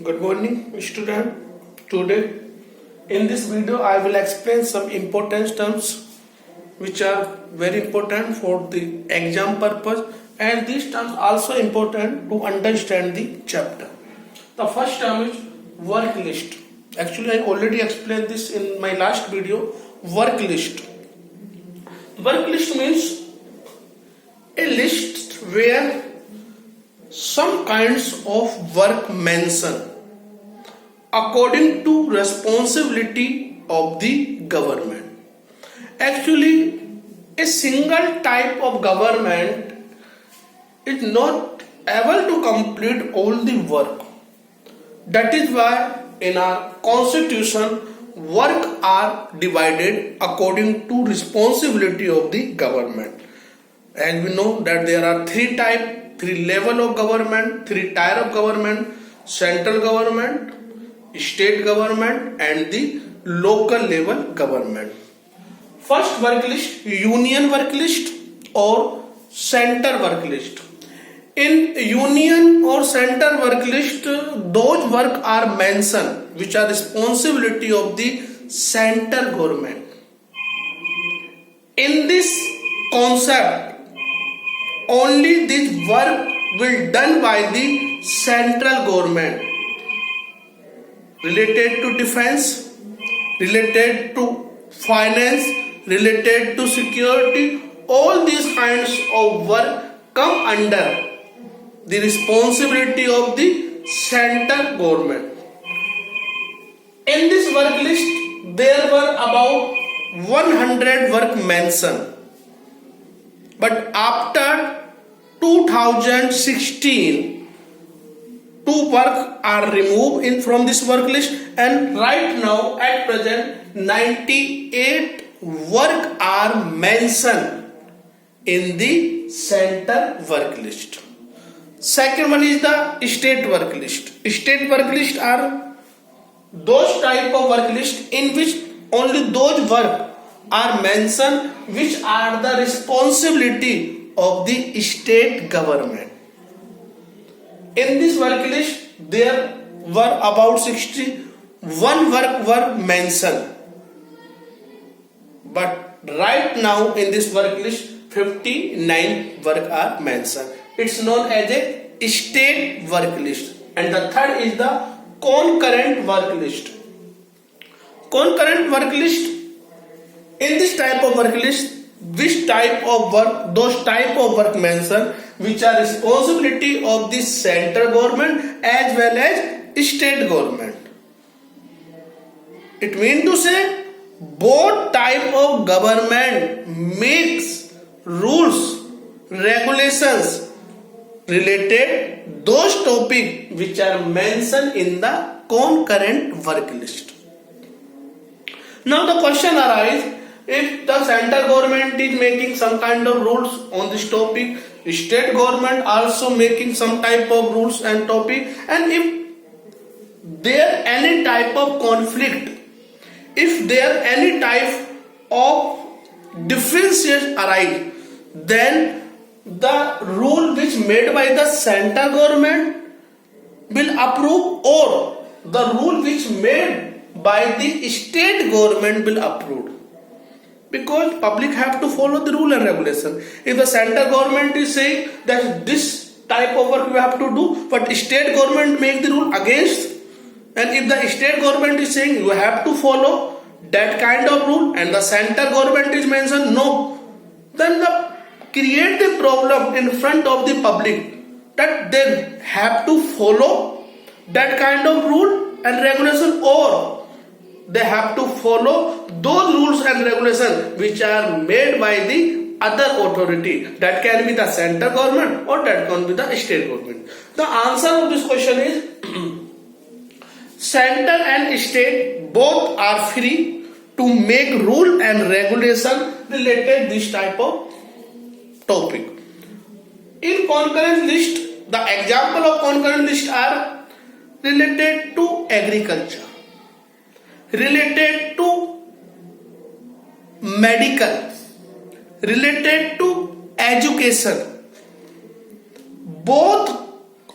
Good morning, student. Today, in this video, I will explain some important terms which are very important for the exam purpose, and these terms also important to understand the chapter. The first term is work list. Actually, I already explained this in my last video. Work list. Work list means a list where some kinds of work mentioned according to responsibility of the government. Actually, a single type of government is not able to complete all the work. That is why in our constitution work are divided according to responsibility of the government. And we know that there are three level of government, three tier of government: central government, state government, and the local level government. First work list, union work list or center work list. In union or center work list, those work are mentioned which are responsibility of the center government. In this concept, only this work will done by the central government related to defense, related to finance, related to security. All these kinds of work come under the responsibility of the central government. In this work list, there were about 100 work mentioned. But after 2016, two work are removed from this work list, and right now at present 98 work are mentioned in the center work list. Second one is the state work list. State work list are those type of work list in which only those work are mentioned which are the responsibility of the state government. In this work list, there were about 61 work were mentioned. But right now in this work list, 59 work are mentioned. It's known as a state work list. And the third is the concurrent work list. Concurrent work list, in this type of work list, which type of work, those type of work mentioned which are responsibility of the central government as well as state government. It means to say both type of government makes rules, regulations related those topics which are mentioned in the concurrent work list. Now the question arises, if the central government is making some kind of rules on this topic, state government also making some type of rules and topic, and if there any type of conflict, if there any type of differences arise, then the rule which made by the central government will approve, or the rule which made by the state government will approve. Because public have to follow the rule and regulation. If the central government is saying that this type of work we have to do, but state government make the rule against, and if the state government is saying you have to follow that kind of rule, and the central government is mentioned no, then the create the problem in front of the public that they have to follow that kind of rule and regulation, or they have to follow those rules and regulations which are made by the other authority. That can be the central government or that can be the state government. The answer of this question is central and state both are free to make rule and regulation related this type of topic. In concurrent list, the example of concurrent list are related to agriculture, related to medical, related to education. Both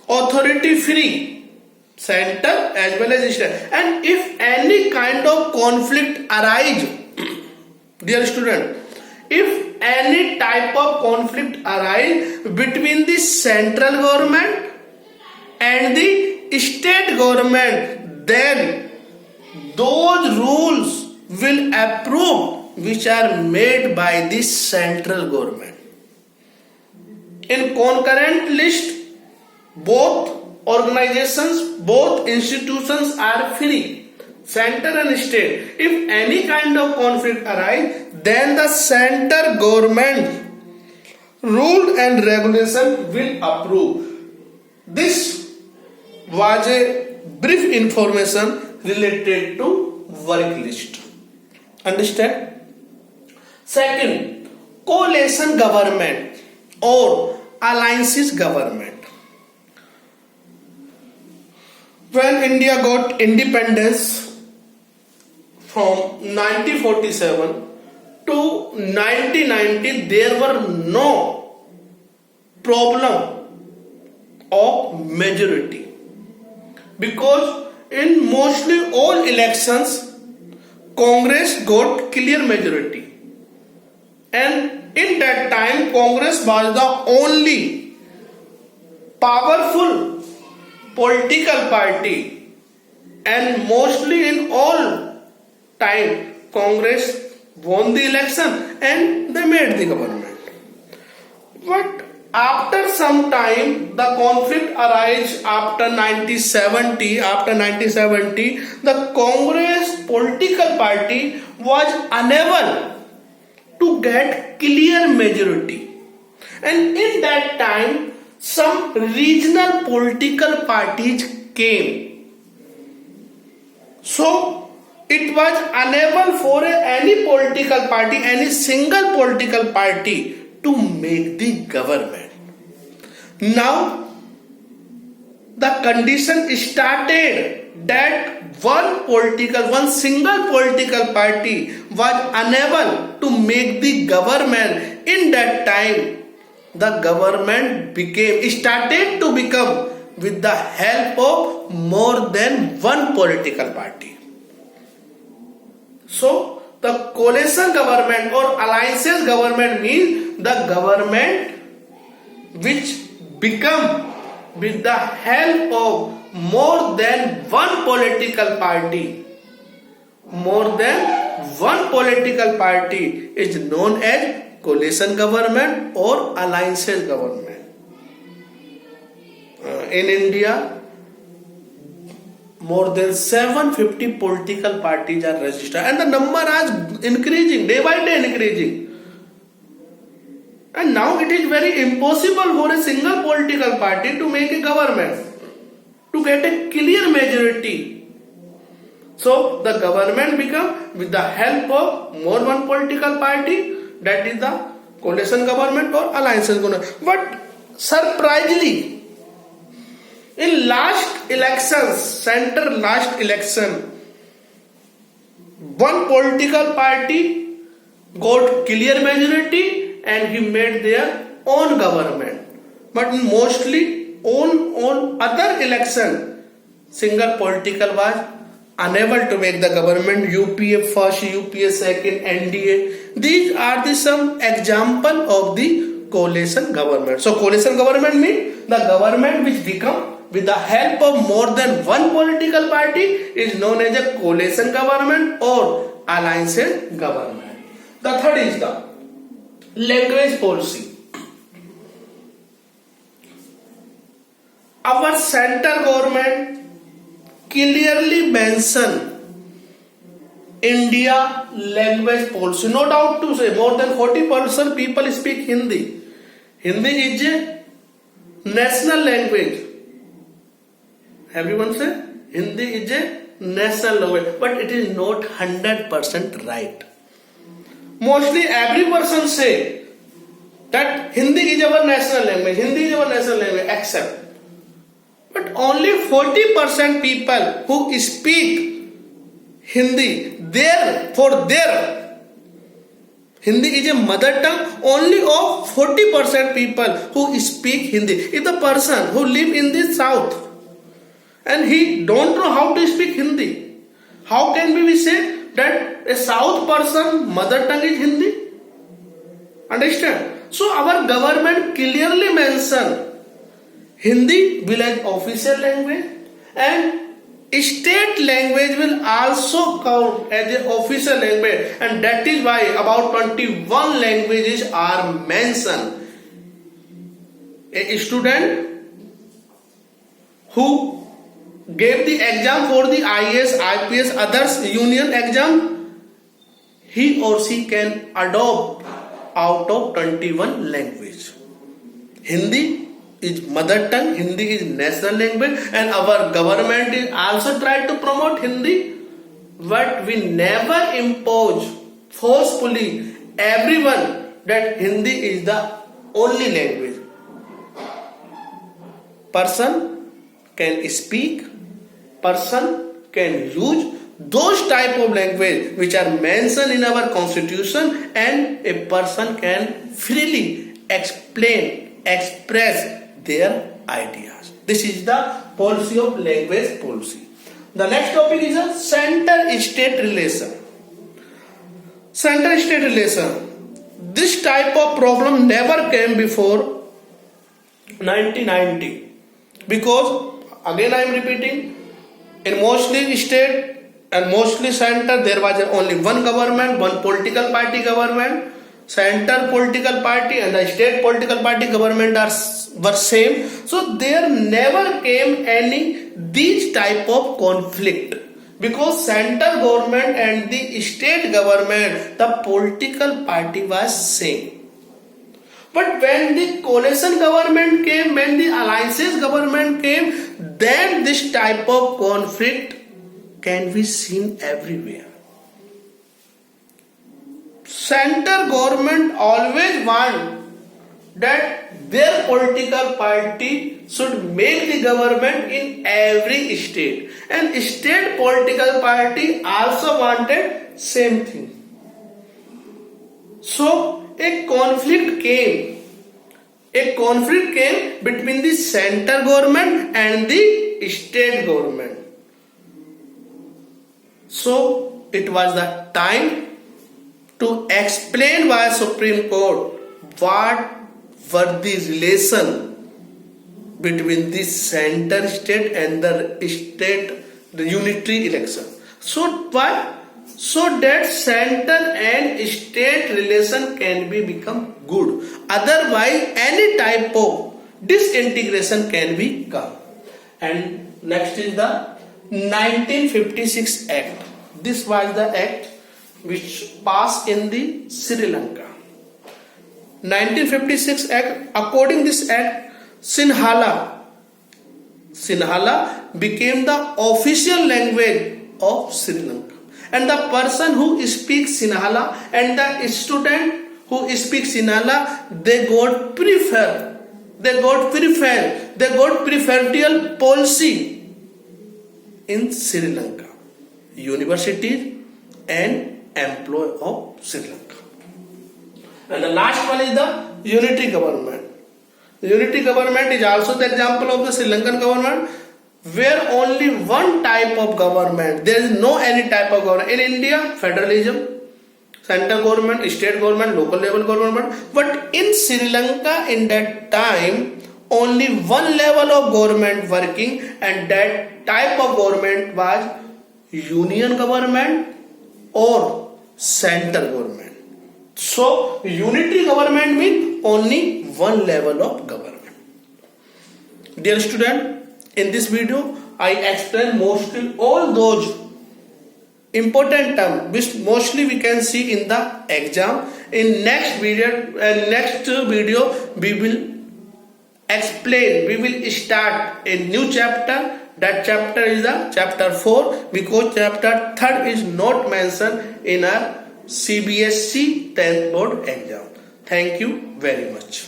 authority free center as well as state. And if any kind of conflict arise, dear student, if any type of conflict arise between the central government and the state government, then those rules will approve which are made by the central government. In concurrent list, both organizations, both institutions are free, center and state. If any kind of conflict arise, then the center government rule and regulation will approve. This was a brief information related to work list. Understand? Second, coalition government or alliances government. When India got independence from 1947 to 1990, there were no problem of majority, because in mostly all elections Congress got clear majority, and in that time Congress was the only powerful political party, and mostly in all time Congress won the election and they made the government. But after some time the conflict arose after 1970. After 1970, the Congress political party was unable to get clear majority, and in that time some regional political parties came. So it was unable for any political party, any single political party, to make the government. Now the condition started that one single political party was unable to make the government. In that time the government started to become with the help of more than one political party. So the coalition government or alliances government means the government which become with the help of more than one political party. More than one political party is known as coalition government or alliances government. In India, more than 750 political parties are registered, and the number is increasing, day by day increasing. And now it is very impossible for a single political party to make a government, to get a clear majority. So the government become with the help of more one political party, that is the coalition government or alliances government. But surprisingly, in last elections, center last election, one political party got clear majority and he made their own government. But mostly on other election, single political was unable to make the government. UPA first, UPA second, NDA. These are the some example of the coalition government. So coalition government means the government which become with the help of more than one political party is known as a coalition government or alliances government. The third is the language policy. Our central government clearly mention India language policy. No doubt to say more than 40% people speak Hindi. Hindi is a national language. Everyone say Hindi is a national language, but it is not 100% right. Mostly every person say that Hindi is our national language, Hindi is our national language, except. But only 40% people who speak Hindi, for their Hindi is a mother tongue, only of 40% people who speak Hindi. If the person who live in the south and he don't know how to speak Hindi. How can we say that a South person mother tongue is Hindi? Understand? So our government clearly mention Hindi will as official language and state language will also count as an official language, and that is why about 21 languages are mentioned. A student who gave the exam for the IAS, IPS, others union exam, he or she can adopt out of 21 language. Hindi is mother tongue, Hindi is national language, and our government is also try to promote Hindi, but we never impose forcefully everyone that Hindi is the only language. Person can speak, person can use those type of language which are mentioned in our constitution, and a person can freely explain, express their ideas. This is the policy of language policy. The next topic is a center-state relation. Center-state relation. This type of problem never came before 1990, because again I am repeating, in mostly state and mostly center there was only one government, one political party government. Center political party and the state political party government were same, so there never came any these type of conflict, because center government and the state government, the political party was same. But when the coalition government came, when the alliances government came, then this type of conflict can be seen everywhere. Center government always want that their political party should make the government in every state, and state political party also wanted same thing. So a conflict came between the center government and the state government. So it was the time to explain by Supreme Court what were the relation between the center state and the state, the unitary election. So why? So that center and state relation can be become good. Otherwise, any type of disintegration can be come. And next is the 1956 Act. This was the act which passed in the Sri Lanka. 1956 Act. According this act, Sinhala became the official language of Sri Lanka, and the person who speaks Sinhala and the student who speaks Sinhala, they got preferential policy in Sri Lanka, universities and employee of Sri Lanka. And the last one is the unity government. The unity government is also the example of the Sri Lankan government, where only one type of government, there is no any type of government. In India, federalism, center government, state government, local level government. But in Sri Lanka in that time, only one level of government working, and that type of government was union government or center government. So unity government means only one level of government. Dear student, in this video I explain mostly all those important terms which mostly we can see in the exam. In next video we will explain, we will start a new chapter. That chapter is the chapter 4, because chapter 3 is not mentioned in our CBSE 10th board exam. Thank you very much.